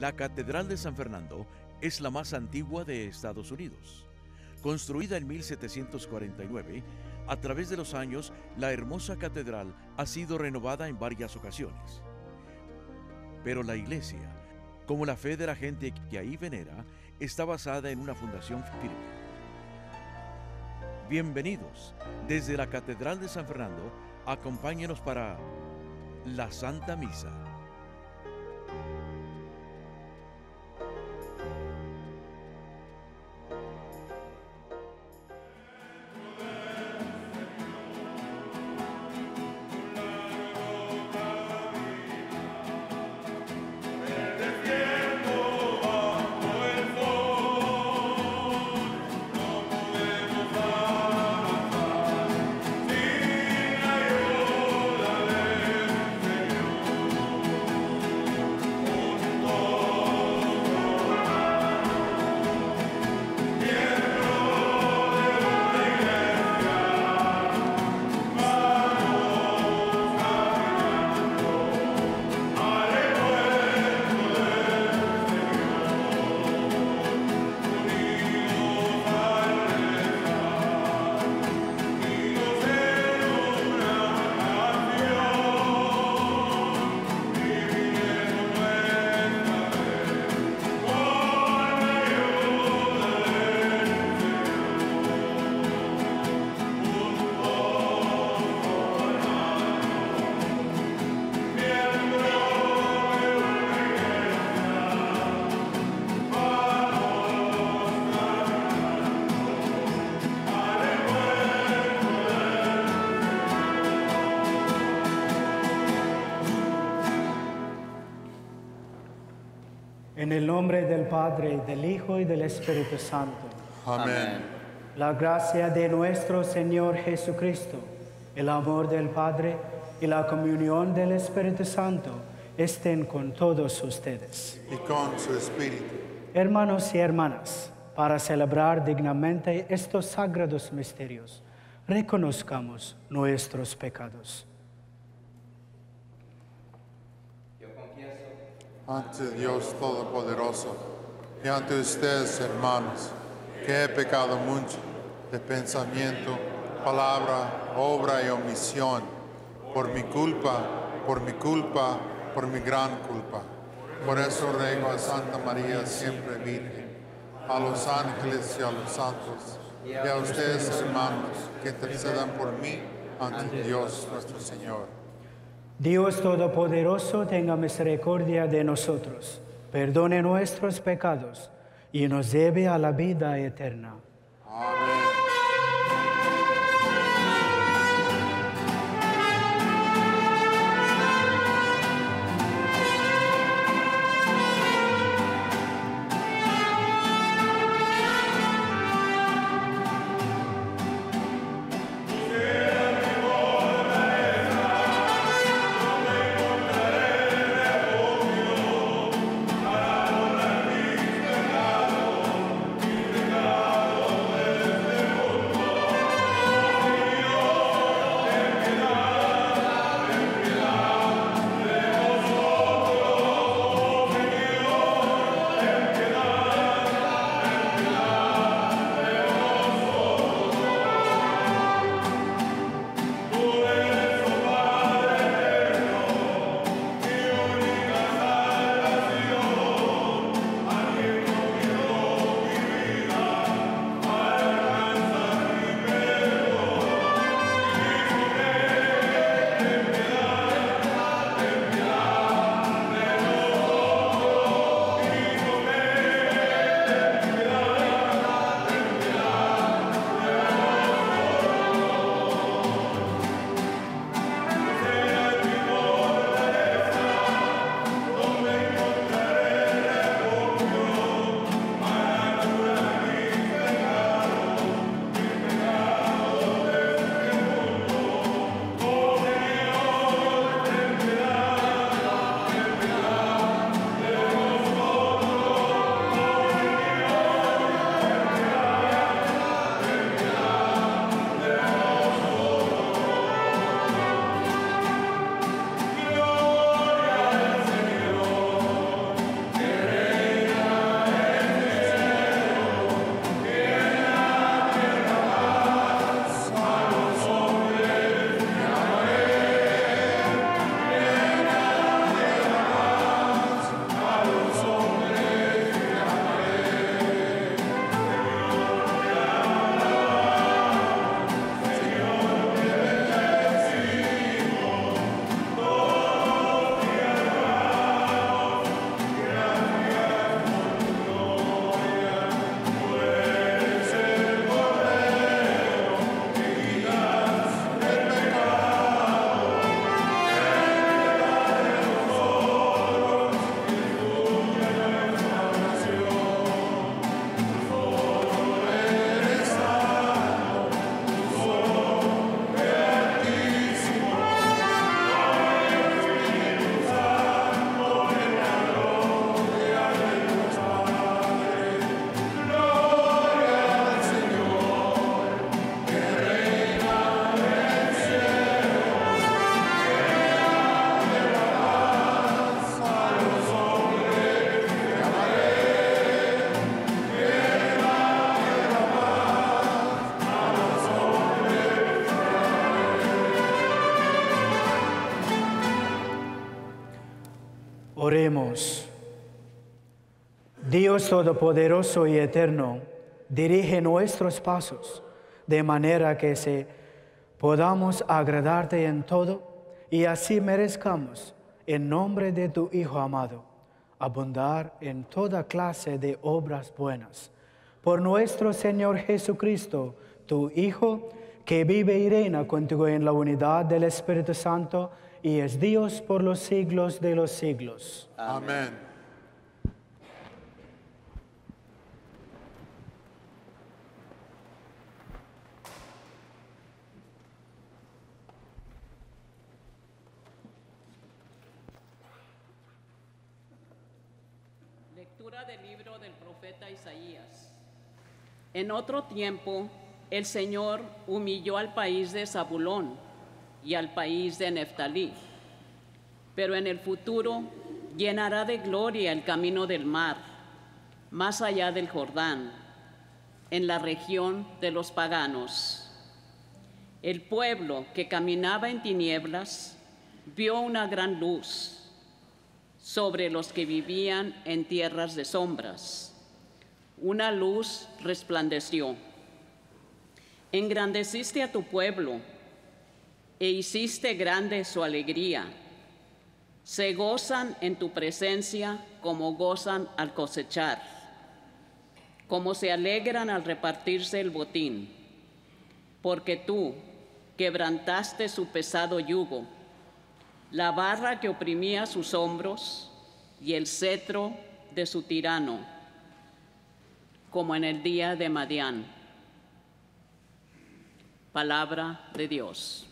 La Catedral de San Fernando es la más antigua de Estados Unidos. Construida en 1749, a través de los años, la hermosa catedral ha sido renovada en varias ocasiones. Pero la iglesia, como la fe de la gente que ahí venera, está basada en una fundación firme. Bienvenidos desde la Catedral de San Fernando, acompáñenos para la Santa Misa. En el nombre del Padre, del Hijo y del Espíritu Santo. Amén. La gracia de nuestro Señor Jesucristo, el amor del Padre y la comunión del Espíritu Santo estén con todos ustedes. Y con su espíritu. Hermanos y hermanas, para celebrar dignamente estos sagrados misterios, reconozcamos nuestros pecados. Ante Dios Todopoderoso y ante ustedes, hermanos, que he pecado mucho de pensamiento, palabra, obra y omisión, por mi culpa, por mi gran culpa. Por eso ruego a Santa María, siempre Virgen, a los ángeles y a los santos, y a ustedes, hermanos, que intercedan por mí ante Dios nuestro Señor. Dios Todopoderoso tenga misericordia de nosotros, perdone nuestros pecados y nos lleve a la vida eterna. Amén. Oremos. Dios Todopoderoso y Eterno, dirige nuestros pasos de manera que podamos agradarte en todo y así merezcamos, en nombre de tu Hijo amado, abundar en toda clase de obras buenas. Por nuestro Señor Jesucristo, tu Hijo, que vive y reina contigo en la unidad del Espíritu Santo y es Dios por los siglos de los siglos. Amén. Lectura del libro del profeta Isaías. En otro tiempo, el Señor humilló al país de Zabulón y al país de Neftalí, pero en el futuro llenará de gloria el camino del mar, más allá del Jordán, en la región de los paganos. El pueblo que caminaba en tinieblas vio una gran luz. Sobre los que vivían en tierras de sombras, una luz resplandeció. Engrandeciste a tu pueblo e hiciste grande su alegría. Se gozan en tu presencia como gozan al cosechar, como se alegran al repartirse el botín, porque tú quebrantaste su pesado yugo, la barra que oprimía sus hombros y el cetro de su tirano, como en el día de Madián. Palabra de Dios.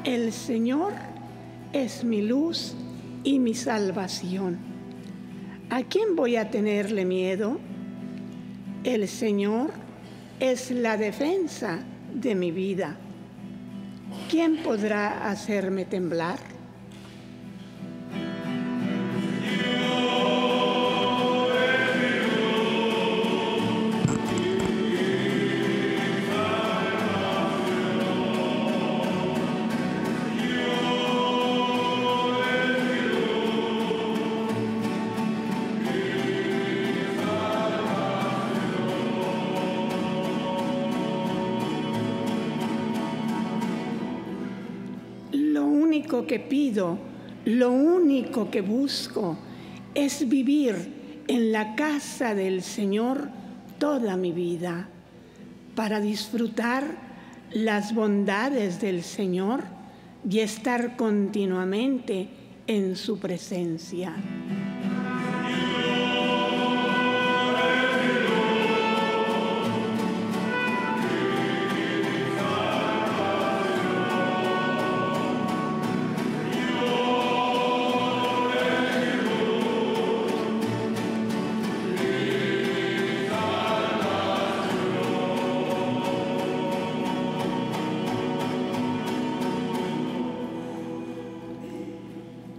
El Señor es mi luz y mi salvación. ¿A quién voy a tenerle miedo? El Señor es la defensa de mi vida. ¿Quién podrá hacerme temblar? Lo único que pido, lo único que busco es vivir en la casa del Señor toda mi vida, para disfrutar las bondades del Señor y estar continuamente en su presencia.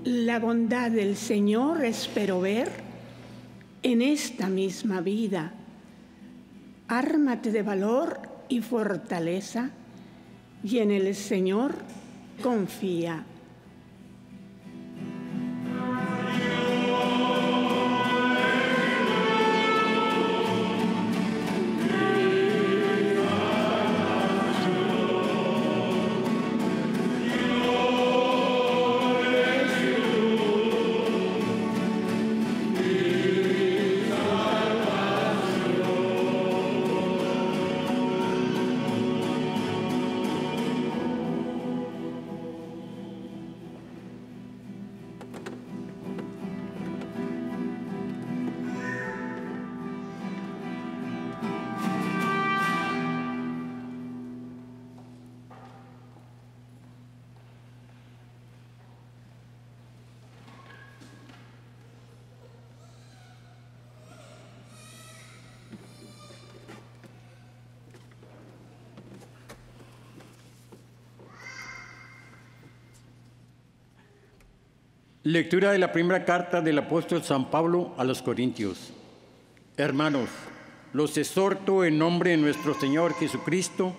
La bondad del Señor espero ver en esta misma vida. Ármate de valor y fortaleza y en el Señor confía. Lectura de la primera carta del apóstol San Pablo a los Corintios. Hermanos, los exhorto en nombre de nuestro Señor Jesucristo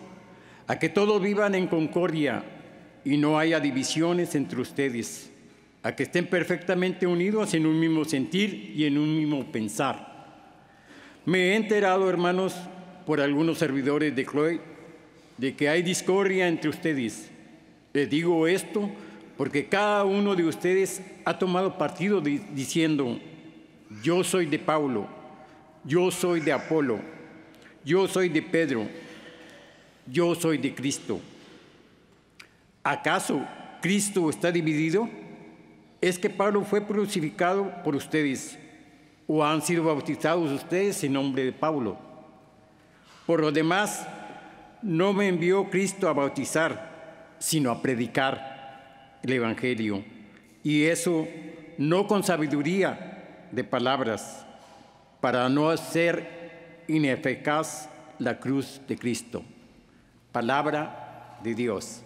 a que todos vivan en concordia y no haya divisiones entre ustedes, a que estén perfectamente unidos en un mismo sentir y en un mismo pensar. Me he enterado, hermanos, por algunos servidores de Cloé, de que hay discordia entre ustedes. Les digo esto porque cada uno de ustedes ha tomado partido diciendo: yo soy de Pablo, yo soy de Apolo, yo soy de Pedro, yo soy de Cristo. ¿Acaso Cristo está dividido? ¿Es que Pablo fue crucificado por ustedes o han sido bautizados ustedes en nombre de Pablo? Por lo demás, no me envió Cristo a bautizar, sino a predicar el Evangelio, y eso no con sabiduría de palabras, para no hacer ineficaz la cruz de Cristo. Palabra de Dios.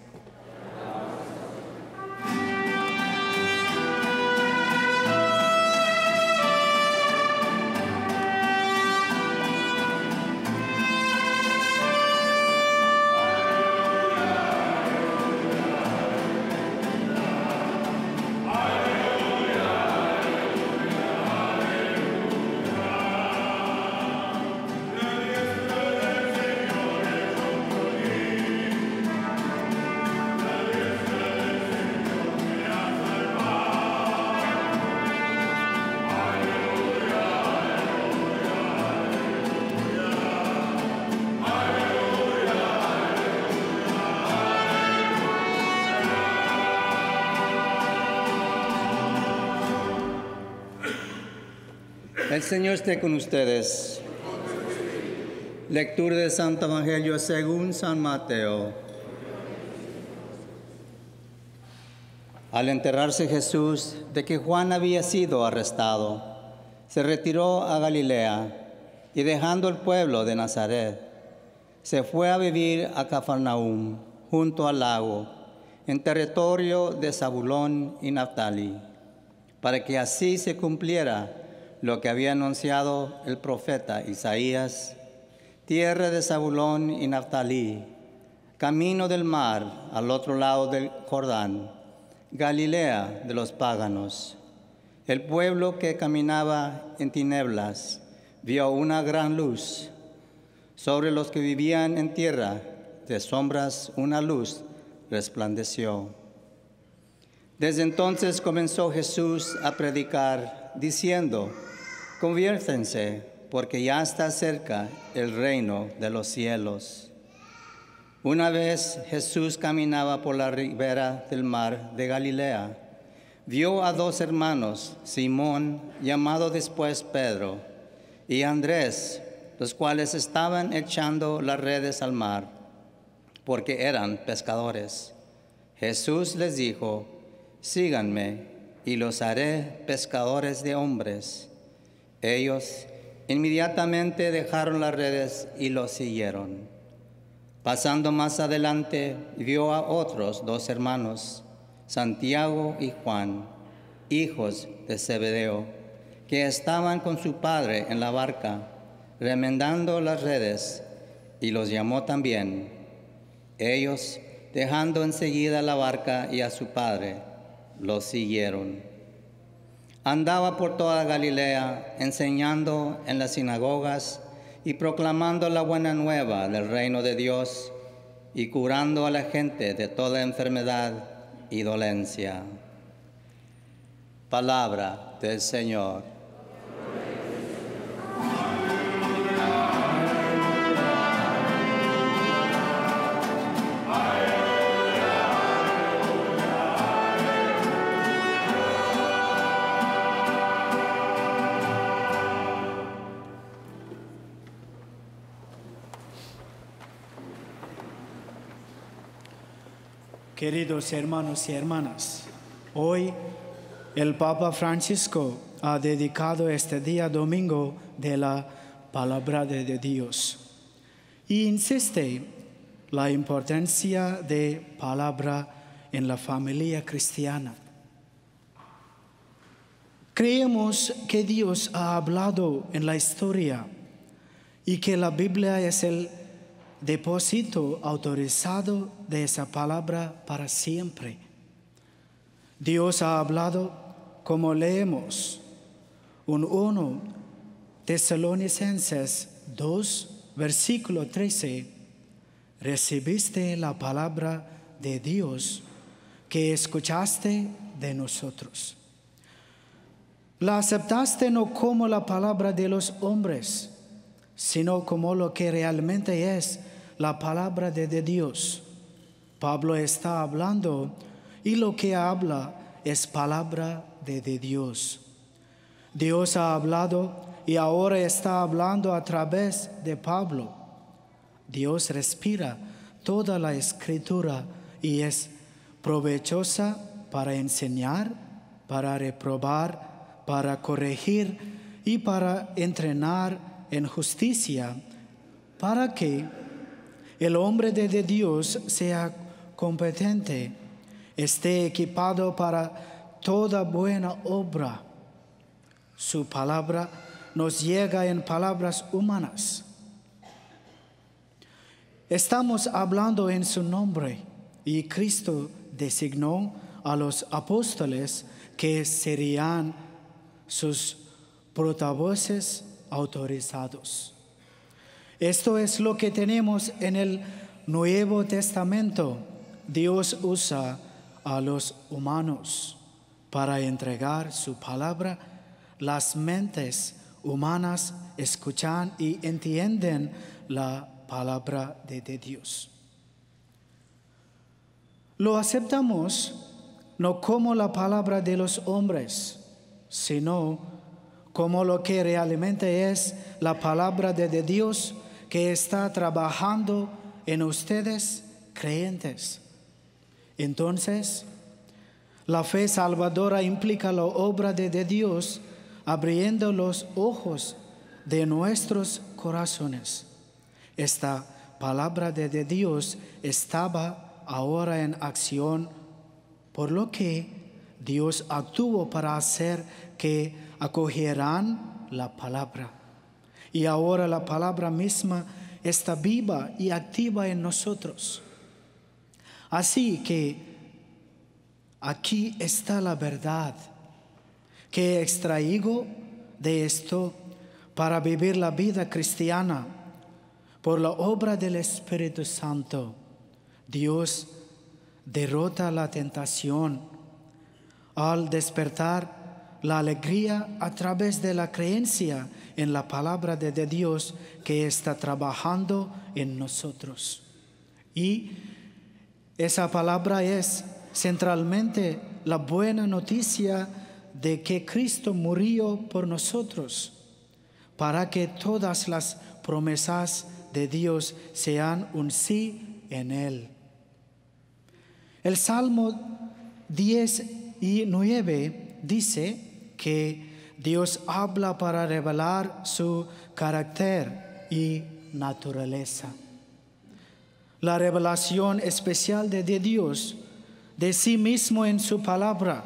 El Señor esté con ustedes. Lectura del Santo Evangelio según San Mateo. Al enterarse Jesús de que Juan había sido arrestado, se retiró a Galilea y dejando el pueblo de Nazaret, se fue a vivir a Cafarnaúm, junto al lago, en territorio de Zabulón y Naftalí, para que así se cumpliera lo que había anunciado el profeta Isaías: tierra de Zabulón y Naftalí, camino del mar al otro lado del Jordán, Galilea de los paganos. El pueblo que caminaba en tinieblas vio una gran luz. Sobre los que vivían en tierra de sombras una luz resplandeció. Desde entonces comenzó Jesús a predicar, diciendo: conviértense, porque ya está cerca el reino de los cielos. Una vez Jesús caminaba por la ribera del mar de Galilea. Vio a dos hermanos, Simón, llamado después Pedro, y Andrés, los cuales estaban echando las redes al mar, porque eran pescadores. Jesús les dijo: síganme, y los haré pescadores de hombres. Ellos inmediatamente dejaron las redes y los siguieron. Pasando más adelante, vio a otros dos hermanos, Santiago y Juan, hijos de Zebedeo, que estaban con su padre en la barca, remendando las redes, y los llamó también. Ellos, dejando enseguida la barca y a su padre, los siguieron. Andaba por toda Galilea, enseñando en las sinagogas y proclamando la buena nueva del reino de Dios y curando a la gente de toda enfermedad y dolencia. Palabra del Señor. Queridos hermanos y hermanas, hoy el Papa Francisco ha dedicado este día domingo de la palabra de Dios y insiste la importancia de palabra en la familia cristiana. Creemos que Dios ha hablado en la historia y que la Biblia es el depósito autorizado de esa palabra para siempre. Dios ha hablado como leemos en 1 Tesalonicenses 2, versículo 13. Recibiste la palabra de Dios que escuchaste de nosotros. La aceptaste no como la palabra de los hombres, sino como lo que realmente es la palabra de Dios. Pablo está hablando y lo que habla es palabra de Dios. Dios ha hablado y ahora está hablando a través de Pablo. Dios respira toda la escritura y es provechosa para enseñar, para reprobar, para corregir y para entrenar en justicia, para que el hombre de Dios sea competente, esté equipado para toda buena obra. Su palabra nos llega en palabras humanas. Estamos hablando en su nombre y Cristo designó a los apóstoles que serían sus portavoces autorizados. Esto es lo que tenemos en el Nuevo Testamento. Dios usa a los humanos para entregar su palabra. Las mentes humanas escuchan y entienden la palabra de Dios. Lo aceptamos no como la palabra de los hombres, sino como lo que realmente es la palabra de Dios que está trabajando en ustedes creyentes. Entonces, la fe salvadora implica la obra de Dios abriendo los ojos de nuestros corazones. Esta palabra de Dios estaba ahora en acción, por lo que Dios actuó para hacer que acogieran la palabra. Y ahora la palabra misma está viva y activa en nosotros. Así que aquí está la verdad que he extraído de esto para vivir la vida cristiana. Por la obra del Espíritu Santo, Dios derrota la tentación al despertar la alegría a través de la creencia en la palabra de Dios que está trabajando en nosotros. Y esa palabra es centralmente la buena noticia de que Cristo murió por nosotros, para que todas las promesas de Dios sean un sí en Él. El Salmo 19 dice que Dios habla para revelar su carácter y naturaleza. La revelación especial de Dios de sí mismo en su palabra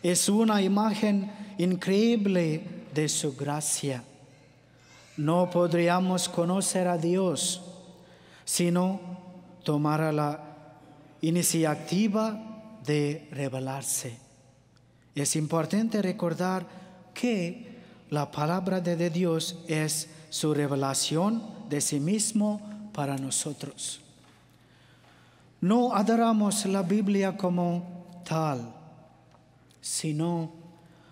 es una imagen increíble de su gracia. No podríamos conocer a Dios sino tomar la iniciativa de revelarse. Es importante recordar que la palabra de Dios es su revelación de sí mismo para nosotros. No adoramos la Biblia como tal, sino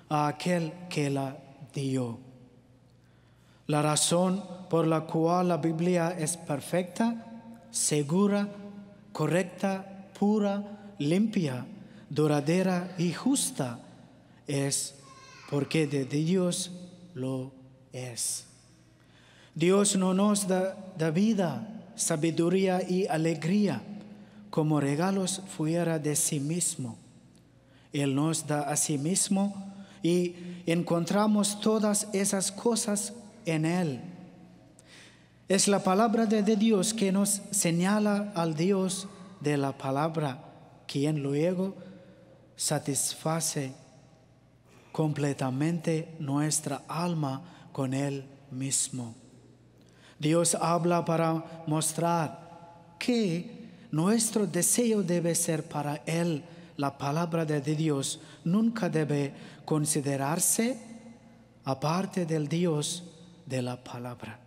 a aquel que la dio. La razón por la cual la Biblia es perfecta, segura, correcta, pura, limpia, duradera y justa es porque de Dios lo es. Dios no nos da vida, sabiduría y alegría como regalos fuera de sí mismo. Él nos da a sí mismo y encontramos todas esas cosas en Él. Es la palabra de Dios que nos señala al Dios de la palabra, quien luego satisface completamente nuestra alma con Él mismo. Dios habla para mostrar que nuestro deseo debe ser para Él. La palabra de Dios nunca debe considerarse aparte del Dios de la palabra.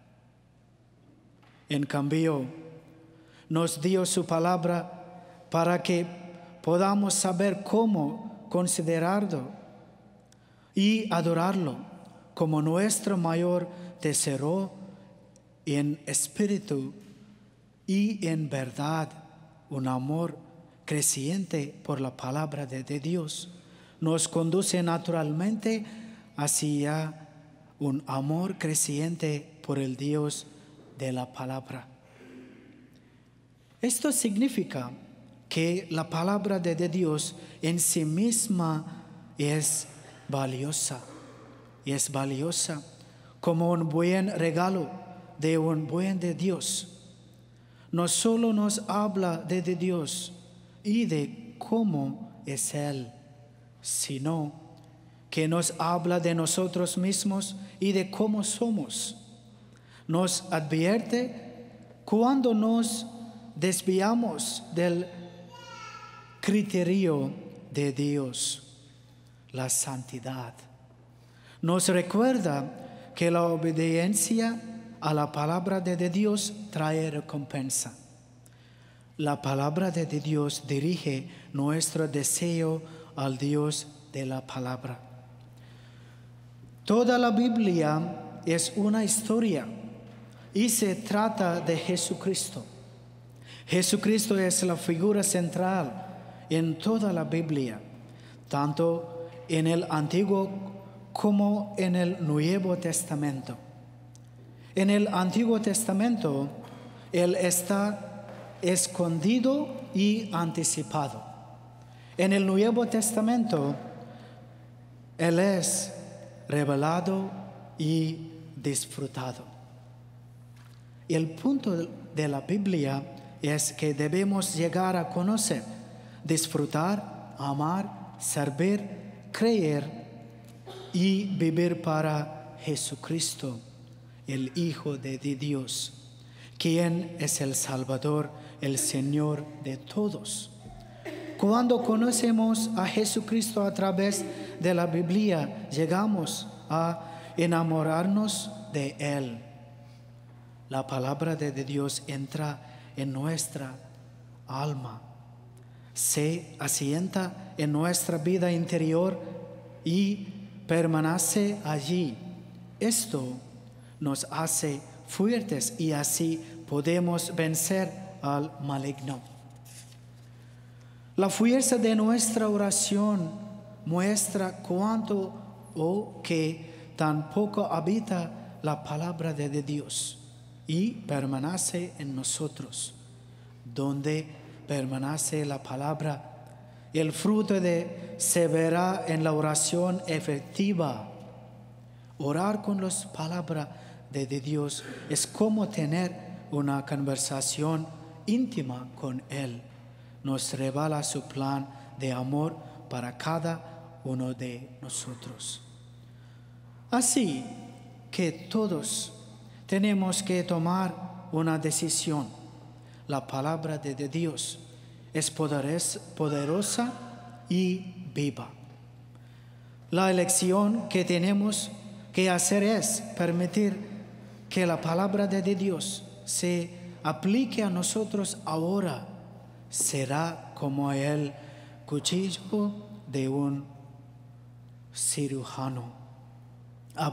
En cambio, nos dio su palabra para que podamos saber cómo considerarlo y adorarlo como nuestro mayor tesoro en espíritu y en verdad. Un amor creciente por la palabra de Dios nos conduce naturalmente hacia un amor creciente por el Dios de la palabra. Esto significa que la palabra de Dios en sí misma es valiosa como un buen regalo de un buen de Dios. No solo nos habla de Dios y de cómo es Él, sino que nos habla de nosotros mismos y de cómo somos. Nos advierte cuando nos desviamos del criterio de Dios, la santidad. Nos recuerda que la obediencia a la palabra de Dios trae recompensa. La palabra de Dios dirige nuestro deseo al Dios de la palabra. Toda la Biblia es una historia y se trata de Jesucristo. Jesucristo es la figura central en toda la Biblia, tanto en el Antiguo como en el Nuevo Testamento. En el Antiguo Testamento, Él está escondido y anticipado. En el Nuevo Testamento, Él es revelado y disfrutado. El punto de la Biblia es que debemos llegar a conocer, disfrutar, amar, servir, creer y vivir para Jesucristo, el Hijo de Dios, quien es el Salvador, el Señor de todos. Cuando conocemos a Jesucristo a través de la Biblia, llegamos a enamorarnos de Él. La palabra de Dios entra en nuestra alma, se asienta en nuestra vida interior y permanece allí. Esto nos hace fuertes y así podemos vencer al maligno. La fuerza de nuestra oración muestra cuánto o que tan poco habita la palabra de Dios y permanece en nosotros. Donde permanece la palabra, el fruto se verá en la oración efectiva. Orar con las palabras de Dios es como tener una conversación íntima con Él. Nos revela su plan de amor para cada uno de nosotros. Así que todos tenemos que tomar una decisión. La palabra de Dios es poderosa y viva. La elección que tenemos que hacer es permitir que la palabra de Dios se aplique a nosotros ahora. Será como el cuchillo de un cirujano. A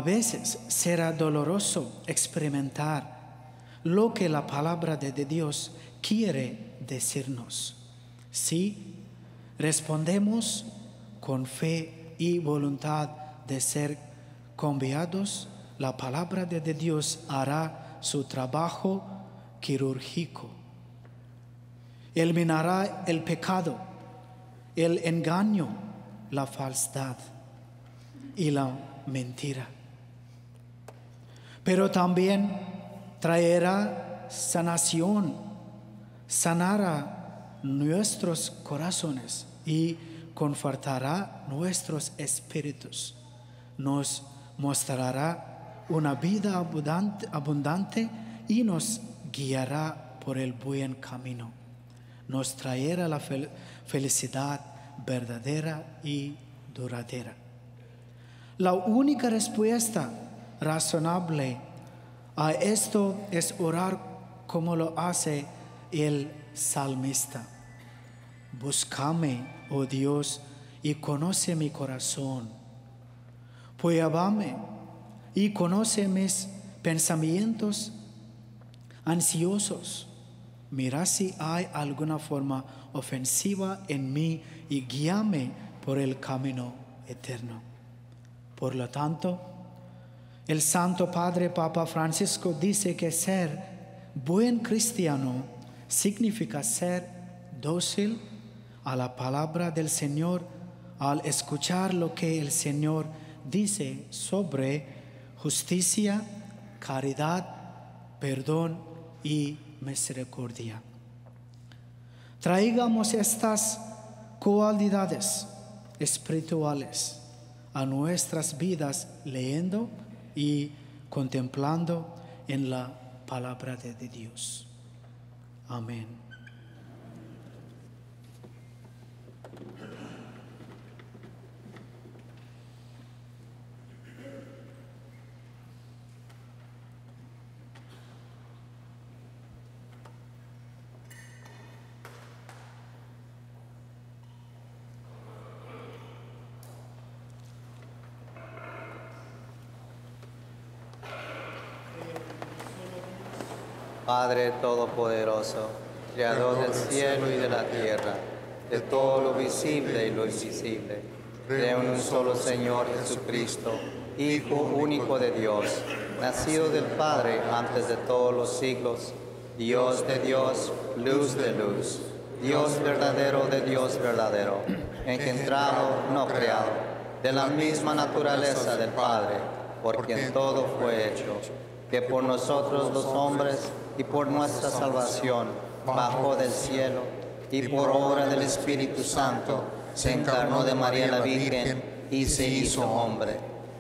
veces será doloroso experimentar lo que la palabra de Dios quiere decirnos. Si respondemos con fe y voluntad de ser cambiados, la palabra de Dios hará su trabajo quirúrgico. Eliminará el pecado, el engaño, la falsedad y la mentira. Pero también traerá sanación, sanará nuestros corazones y confortará nuestros espíritus, nos mostrará una vida abundante y nos guiará por el buen camino. Nos traerá la felicidad verdadera y duradera. La única respuesta razonable a esto es orar como lo hace el salmista. Búscame, oh Dios, y conoce mi corazón. Pruébame y conoce mis pensamientos ansiosos. Mira si hay alguna forma ofensiva en mí y guíame por el camino eterno. Por lo tanto, el Santo Padre Papa Francisco dice que ser buen cristiano significa ser dócil a la palabra del Señor al escuchar lo que el Señor dice sobre justicia, caridad, perdón y misericordia. Traigamos estas cualidades espirituales a nuestras vidas leyendo y contemplando en la palabra de Dios. Amén. Padre Todopoderoso, Creador del cielo y de la tierra, de todo lo visible y lo invisible, creo en un solo Señor Jesucristo, Hijo único de Dios, nacido del Padre antes de todos los siglos, Dios de Dios, luz de luz, Dios verdadero de Dios verdadero, engendrado, no creado, de la misma naturaleza del Padre, por quien todo fue hecho, que por nosotros los hombres y por nuestra salvación bajó del cielo y por obra del Espíritu Santo se encarnó de María la Virgen y se hizo hombre.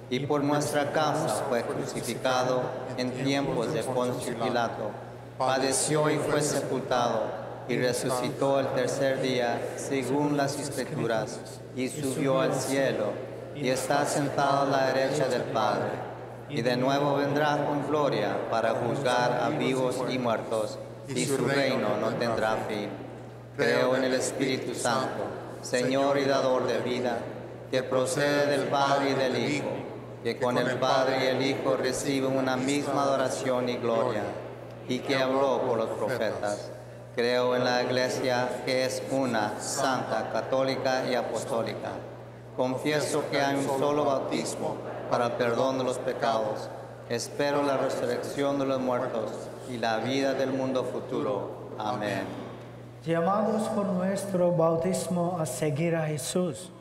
Y por nuestra causa fue crucificado en tiempos de Poncio Pilato, padeció y fue sepultado y resucitó el tercer día según las Escrituras y subió al cielo y está sentado a la derecha del Padre. Y de nuevo vendrá con gloria para juzgar a vivos y muertos, y su reino no tendrá fin. Creo en el Espíritu Santo, Señor y dador de vida, que procede del Padre y del Hijo, que con el Padre y el Hijo reciben una misma adoración y gloria, y que habló por los profetas. Creo en la Iglesia, que es una, santa, católica y apostólica. Confieso que hay un solo bautismo para el perdón de los pecados. Espero la resurrección de los muertos y la vida del mundo futuro. Amén. Llamados por nuestro bautismo a seguir a Jesús,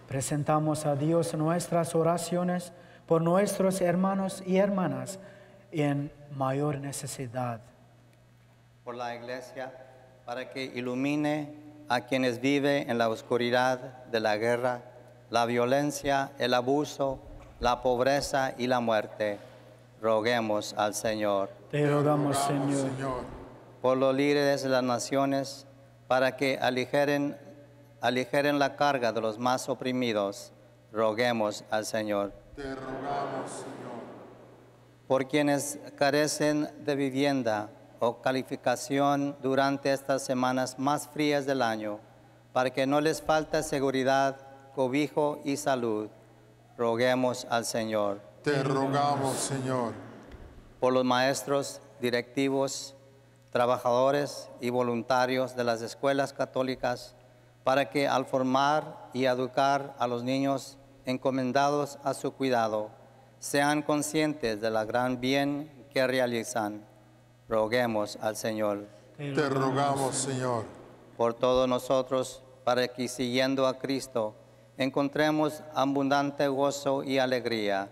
presentamos a Dios nuestras oraciones por nuestros hermanos y hermanas en mayor necesidad. Por la Iglesia, para que ilumine a quienes viven en la oscuridad de la guerra, la violencia, el abuso, la pobreza y la muerte. Roguemos al Señor. Te rogamos, Señor. Por los líderes de las naciones, para que aligeren la carga de los más oprimidos. Roguemos al Señor. Te rogamos, Señor. Por quienes carecen de vivienda o calificación durante estas semanas más frías del año, para que no les falte seguridad, cobijo y salud. Roguemos al Señor. Te rogamos, Señor. Por los maestros, directivos, trabajadores y voluntarios de las escuelas católicas, para que al formar y educar a los niños encomendados a su cuidado, sean conscientes del gran bien que realizan. Roguemos al Señor. Te rogamos, Señor. Por todos nosotros, para que siguiendo a Cristo, encontremos abundante gozo y alegría.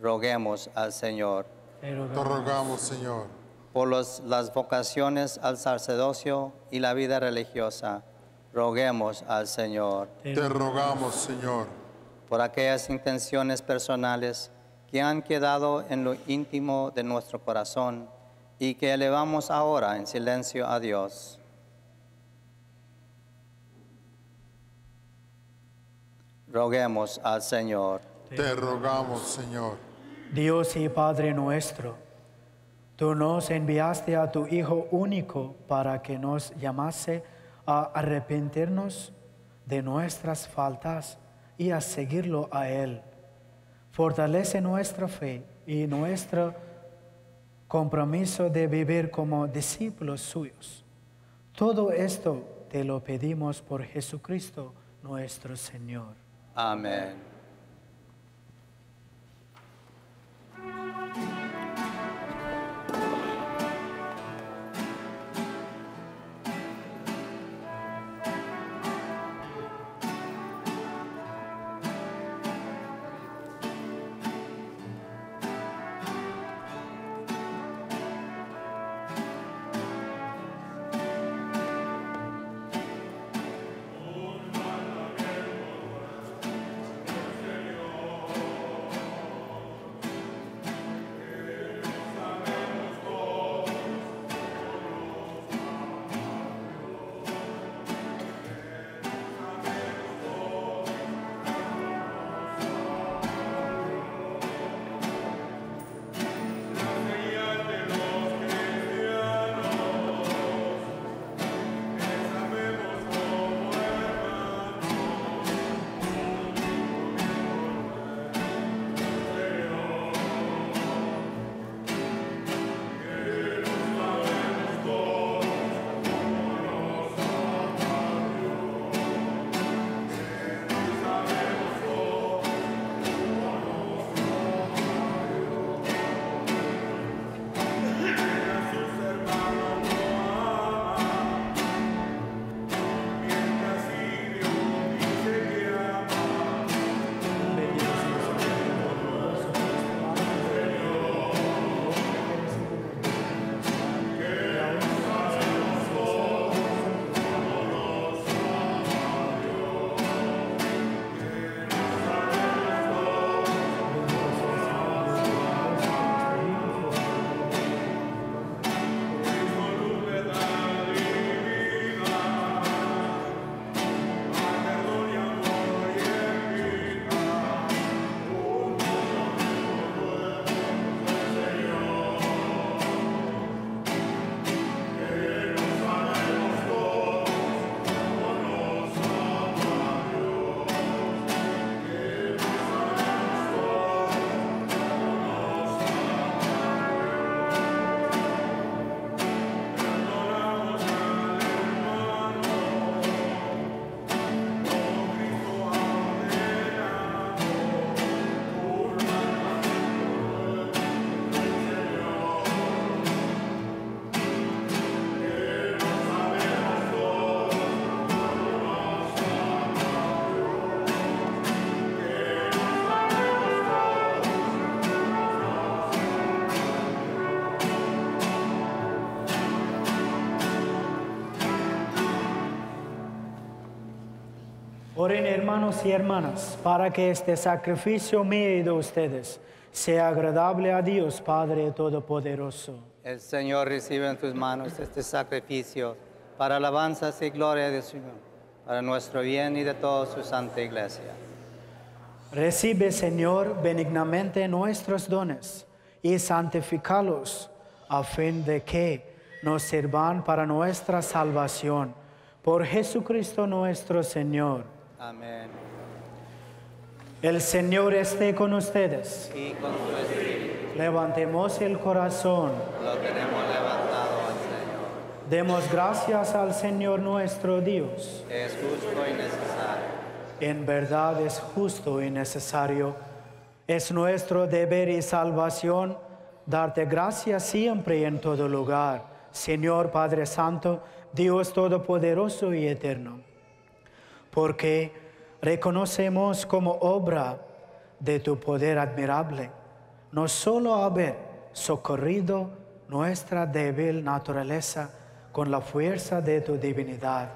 Roguemos al Señor. Te rogamos, Señor. Por las vocaciones al sacerdocio y la vida religiosa, Roguemos al Señor. Te rogamos, Señor, Por aquellas intenciones personales que han quedado en lo íntimo de nuestro corazón y que elevamos ahora en silencio a Dios. Roguemos al Señor. te rogamos, Señor. Dios y Padre nuestro, tú nos enviaste a tu Hijo único para que nos llamase a arrepentirnos de nuestras faltas y a seguirlo a Él. Fortalece nuestra fe y nuestro compromiso de vivir como discípulos suyos. Todo esto te lo pedimos por Jesucristo nuestro Señor. Amén. Oren, hermanos y hermanas, para que este sacrificio mío y de ustedes sea agradable a Dios Padre Todopoderoso. El Señor recibe en tus manos este sacrificio para alabanzas y gloria de su nombre, para nuestro bien y de toda su santa iglesia. Recibe, Señor, benignamente nuestros dones y santifícalos a fin de que nos sirvan para nuestra salvación. Por Jesucristo nuestro Señor. Amén. El Señor esté con ustedes. Y con tu espíritu Levantemos el corazón. lo tenemos levantado al Señor. Demos gracias al Señor nuestro Dios. Es justo y necesario. En verdad es justo y necesario. Es nuestro deber y salvación darte gracias siempre y en todo lugar, Señor Padre Santo, Dios Todopoderoso y Eterno. Porque reconocemos como obra de tu poder admirable, no solo haber socorrido nuestra débil naturaleza con la fuerza de tu divinidad,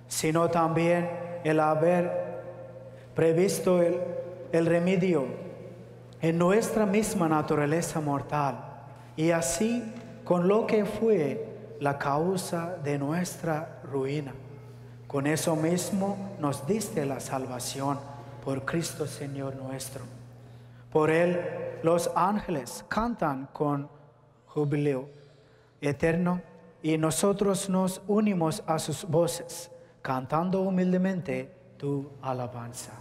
sino también el haber previsto el remedio en nuestra misma naturaleza mortal, y así con lo que fue la causa de nuestra ruina. Con eso mismo nos diste la salvación por Cristo Señor nuestro. Por Él los ángeles cantan con júbilo eterno, y nosotros nos unimos a sus voces, cantando humildemente tu alabanza.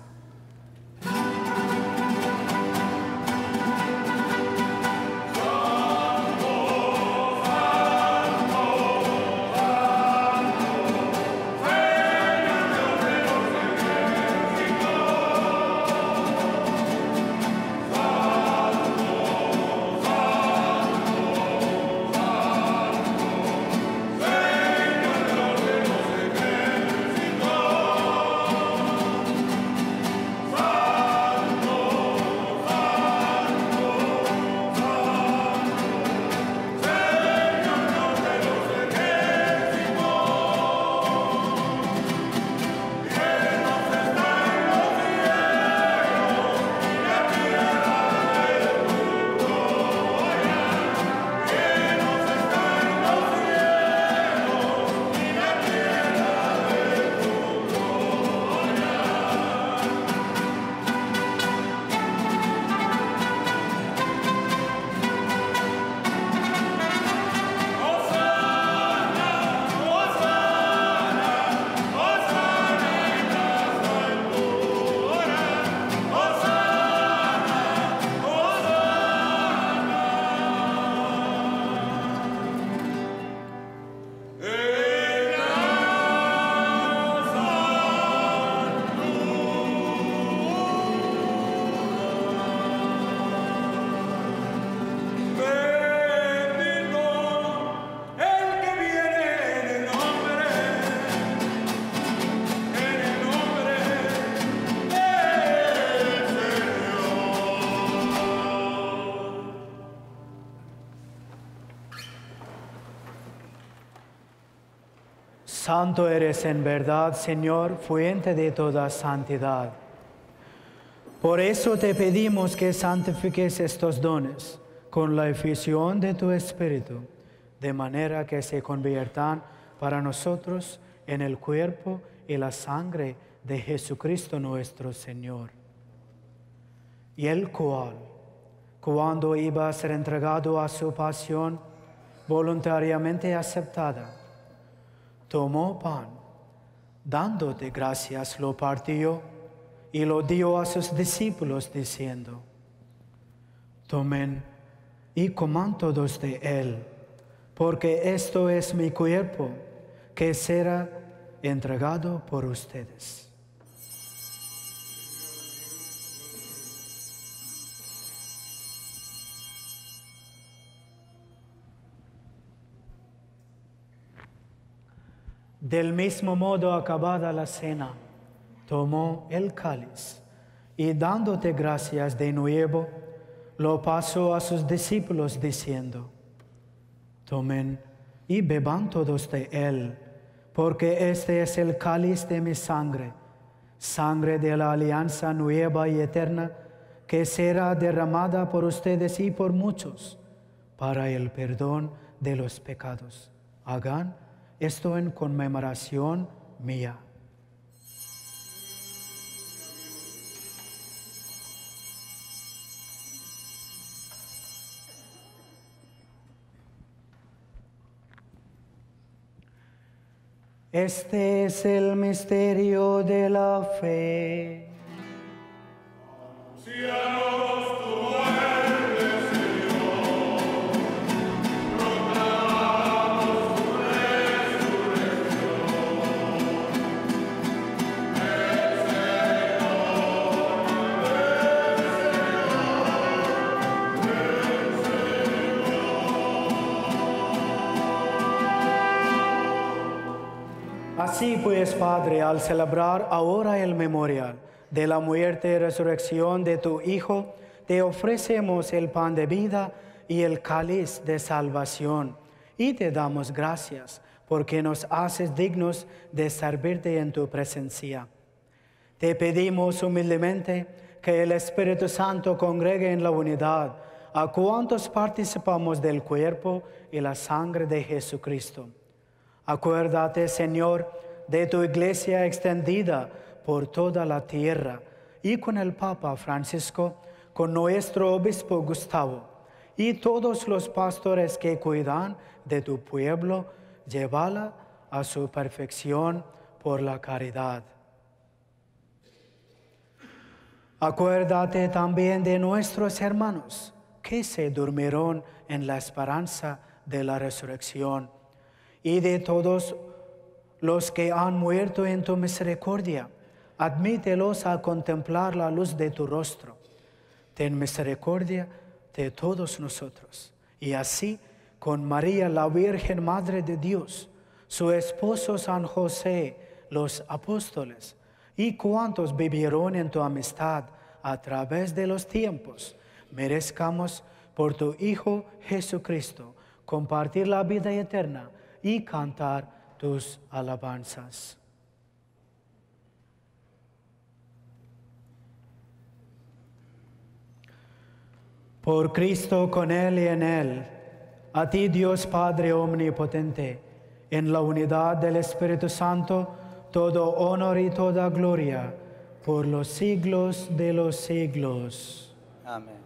Santo eres en verdad, Señor, fuente de toda santidad. Por eso te pedimos que santifiques estos dones con la efusión de tu Espíritu, de manera que se conviertan para nosotros en el cuerpo y la sangre de Jesucristo nuestro Señor. Y el cual, cuando iba a ser entregado a su pasión voluntariamente aceptada, tomó pan, dándote gracias, lo partió y lo dio a sus discípulos, diciendo: tomen y coman todos de él, porque esto es mi cuerpo, que será entregado por ustedes. Del mismo modo, acabada la cena, tomó el cáliz y dándote gracias de nuevo, lo pasó a sus discípulos diciendo: tomen y beban todos de él, porque este es el cáliz de mi sangre, sangre de la alianza nueva y eterna, que será derramada por ustedes y por muchos para el perdón de los pecados. Hagan esto en conmemoración mía. Este es el misterio de la fe. Anuncianos tu muerte, Señor, proclamamos tu resurrección. El Así pues, Padre, al celebrar ahora el memorial de la muerte y resurrección de tu Hijo, te ofrecemos el pan de vida y el cáliz de salvación, y te damos gracias porque nos haces dignos de servirte en tu presencia. Te pedimos humildemente que el Espíritu Santo congregue en la unidad a cuantos participamos del cuerpo y la sangre de Jesucristo. Acuérdate, Señor, de tu iglesia extendida por toda la tierra y con el Papa Francisco, con nuestro obispo Gustavo y todos los pastores que cuidan de tu pueblo, llévala a su perfección por la caridad. Acuérdate también de nuestros hermanos que se durmieron en la esperanza de la resurrección y de todos los que han muerto en tu misericordia. Admítelos a contemplar la luz de tu rostro. Ten misericordia de todos nosotros. Y así, con María, la Virgen Madre de Dios, su esposo San José, los apóstoles, y cuantos vivieron en tu amistad a través de los tiempos, merezcamos por tu Hijo Jesucristo compartir la vida eterna y cantar tus alabanzas. Por Cristo, con Él y en Él, a ti Dios Padre Omnipotente, en la unidad del Espíritu Santo, todo honor y toda gloria, por los siglos de los siglos. Amén.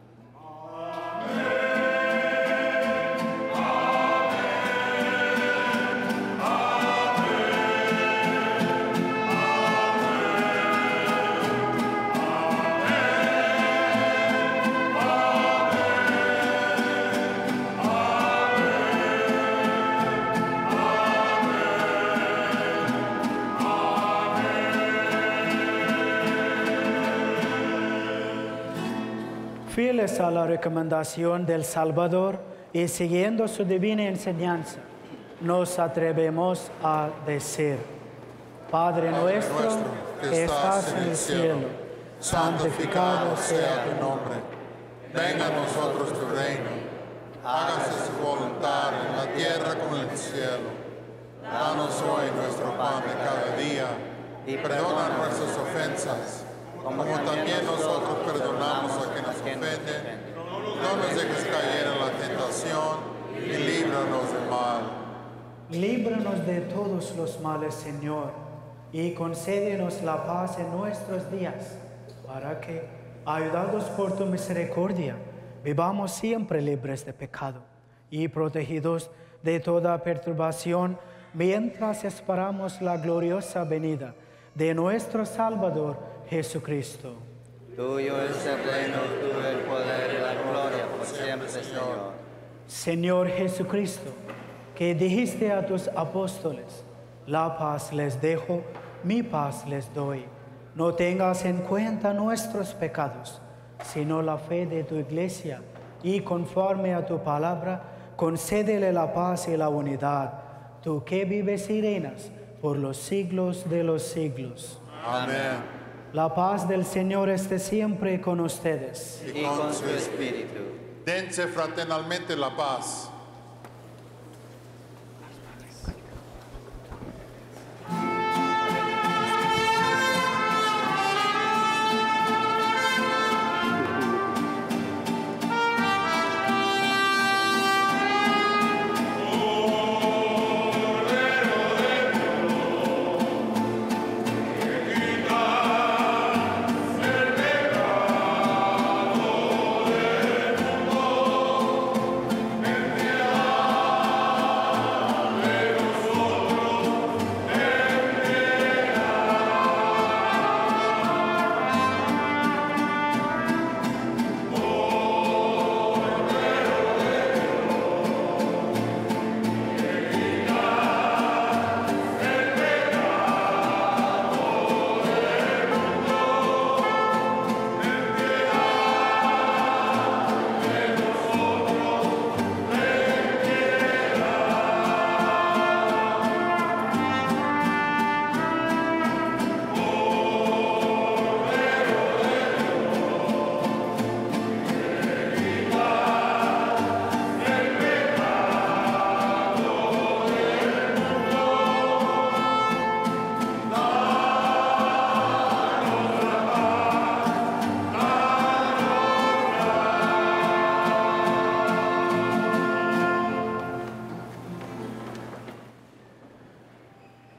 Fieles a la recomendación del Salvador y siguiendo su divina enseñanza, nos atrevemos a decir: Padre nuestro que estás en el cielo, santificado sea tu nombre. Venga a nosotros tu reino. Hágase su voluntad en la tierra como en el cielo. Danos hoy nuestro pan de cada día y perdona nuestras ofensas, como también nosotros perdonamos a quienes nos ofenden. No nos dejes caer en la tentación y líbranos del mal. Líbranos de todos los males, Señor, y concédenos la paz en nuestros días, para que, ayudados por tu misericordia, vivamos siempre libres de pecado y protegidos de toda perturbación, mientras esperamos la gloriosa venida de nuestro Salvador Jesucristo. Tuyo es el reino, tuyo el poder y la gloria por siempre, Señor. Señor Jesucristo, que dijiste a tus apóstoles: la paz les dejo, mi paz les doy. No tengas en cuenta nuestros pecados, sino la fe de tu iglesia, y conforme a tu palabra, concédele la paz y la unidad, tú que vives y reinas por los siglos de los siglos. Amén. La paz del Señor esté siempre con ustedes. Y con su espíritu. Dense fraternalmente la paz. Amén.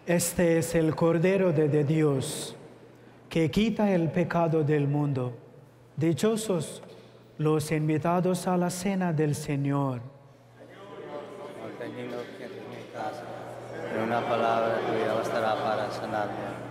Este es el Cordero de Dios, que quita el pecado del mundo. Dichosos los invitados a la cena del Señor. Manteniendo que entres en mi casa, pero una palabra tuya bastará para sanarme.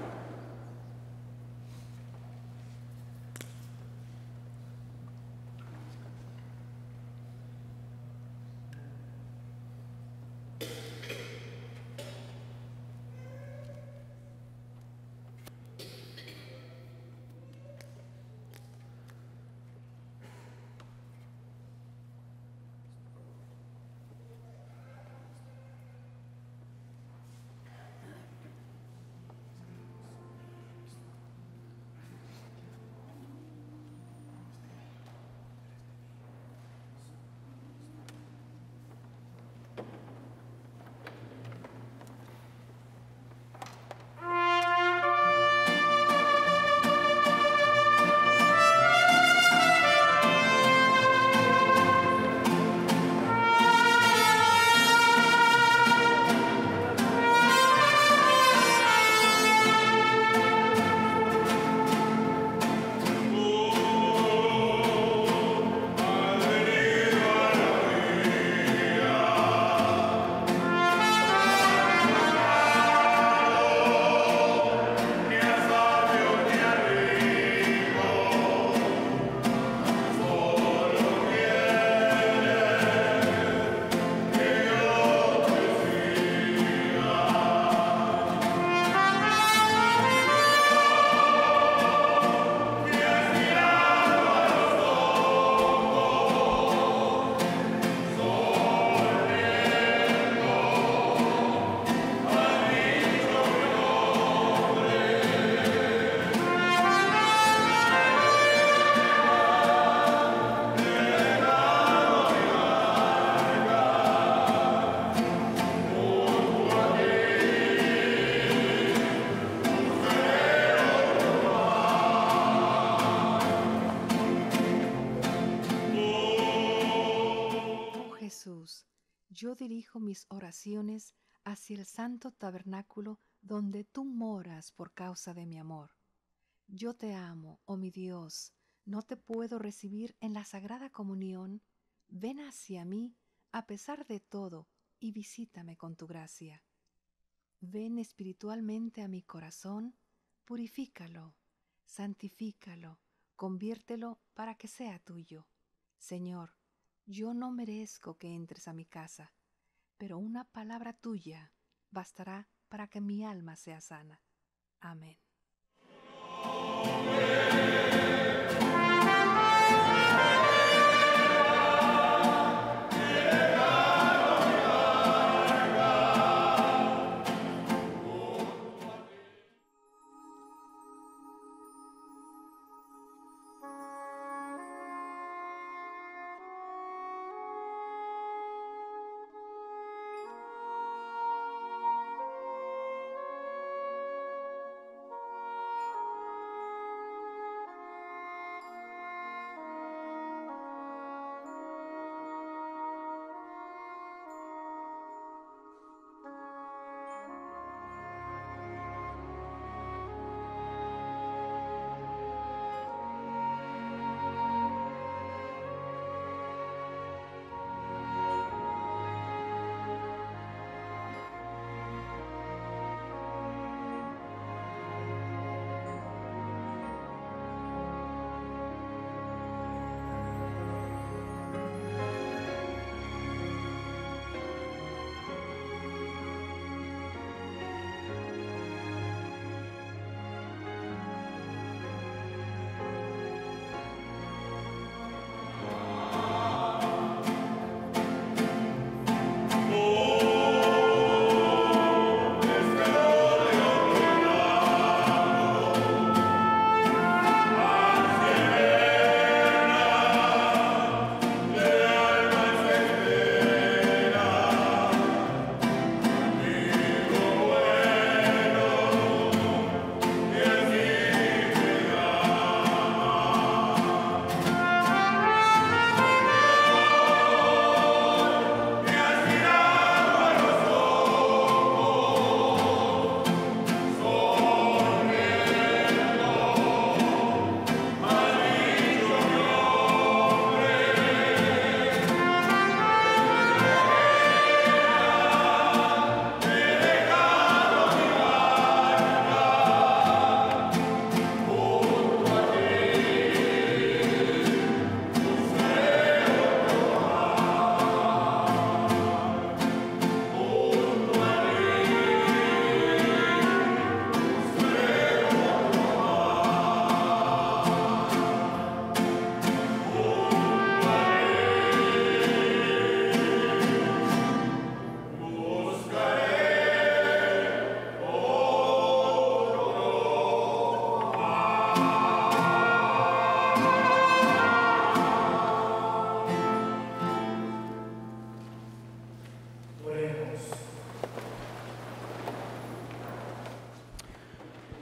Yo dirijo mis oraciones hacia el santo tabernáculo donde tú moras por causa de mi amor. Yo te amo, oh mi Dios, no te puedo recibir en la sagrada comunión. Ven hacia mí a pesar de todo y visítame con tu gracia. Ven espiritualmente a mi corazón, purifícalo, santifícalo, conviértelo para que sea tuyo. Señor, yo no merezco que entres a mi casa, pero una palabra tuya bastará para que mi alma sea sana. Amén.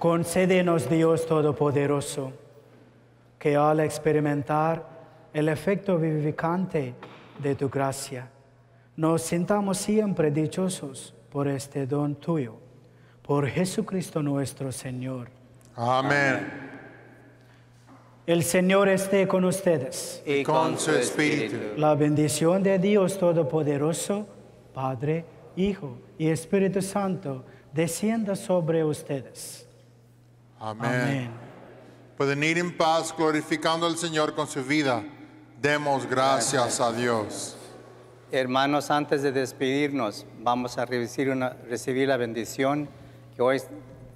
Concédenos, Dios Todopoderoso, que al experimentar el efecto vivificante de tu gracia, nos sintamos siempre dichosos por este don tuyo. Por Jesucristo nuestro Señor. Amén. El Señor esté con ustedes. Y con su espíritu. La bendición de Dios Todopoderoso, Padre, Hijo y Espíritu Santo, descienda sobre ustedes. Amén. Amén. Pueden ir en paz glorificando al Señor con su vida. Demos gracias a Dios. Hermanos, antes de despedirnos, vamos a recibir la bendición que hoy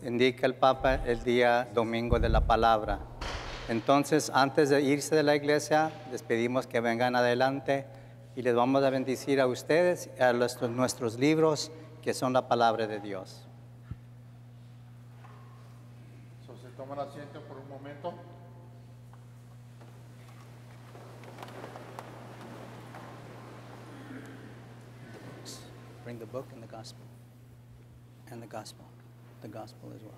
indica el Papa el día domingo de la palabra. Entonces, antes de irse de la iglesia, les pedimos que vengan adelante y les vamos a bendecir a ustedes y a nuestros libros, que son la palabra de Dios. Se toman asiento por un momento. Bring the book and the gospel. And the gospel. The gospel as well.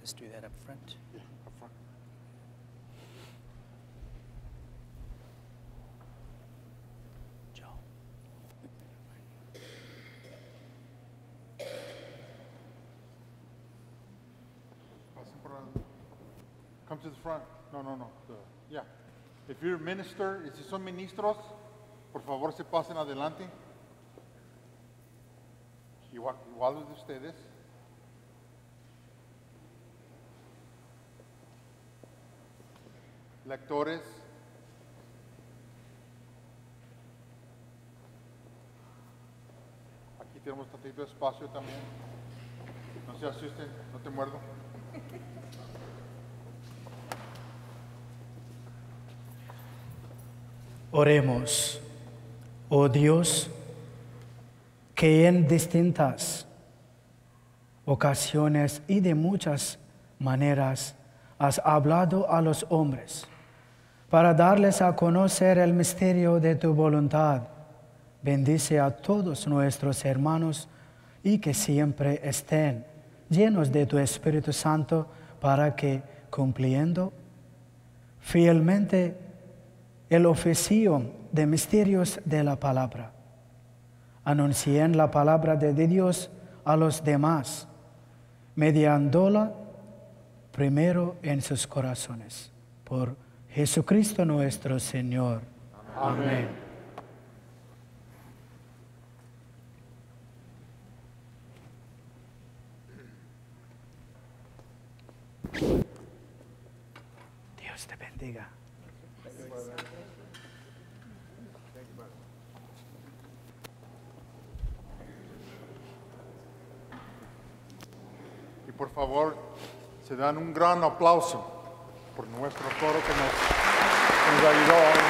Let's do that up front. Yeah, up front. Joe. Come to the front. No. Yeah. If you're a minister, y si son ministros, por favor se pasen adelante. Igual de ustedes. Lectores. Aquí tenemos tantito de espacio también. No se asusten, no te muerdo. Oremos. Oh Dios, que en distintas ocasiones y de muchas maneras has hablado a los hombres para darles a conocer el misterio de tu voluntad. Bendice a todos nuestros hermanos y que siempre estén llenos de tu Espíritu Santo para que, cumpliendo fielmente el oficio de misterios de la palabra, anuncien la palabra de Dios a los demás, mediándola primero en sus corazones. Por Jesucristo nuestro Señor. Amén. Dios te bendiga. Y por favor, se dan un gran aplauso por nuestro coro que nos ayudó hoy.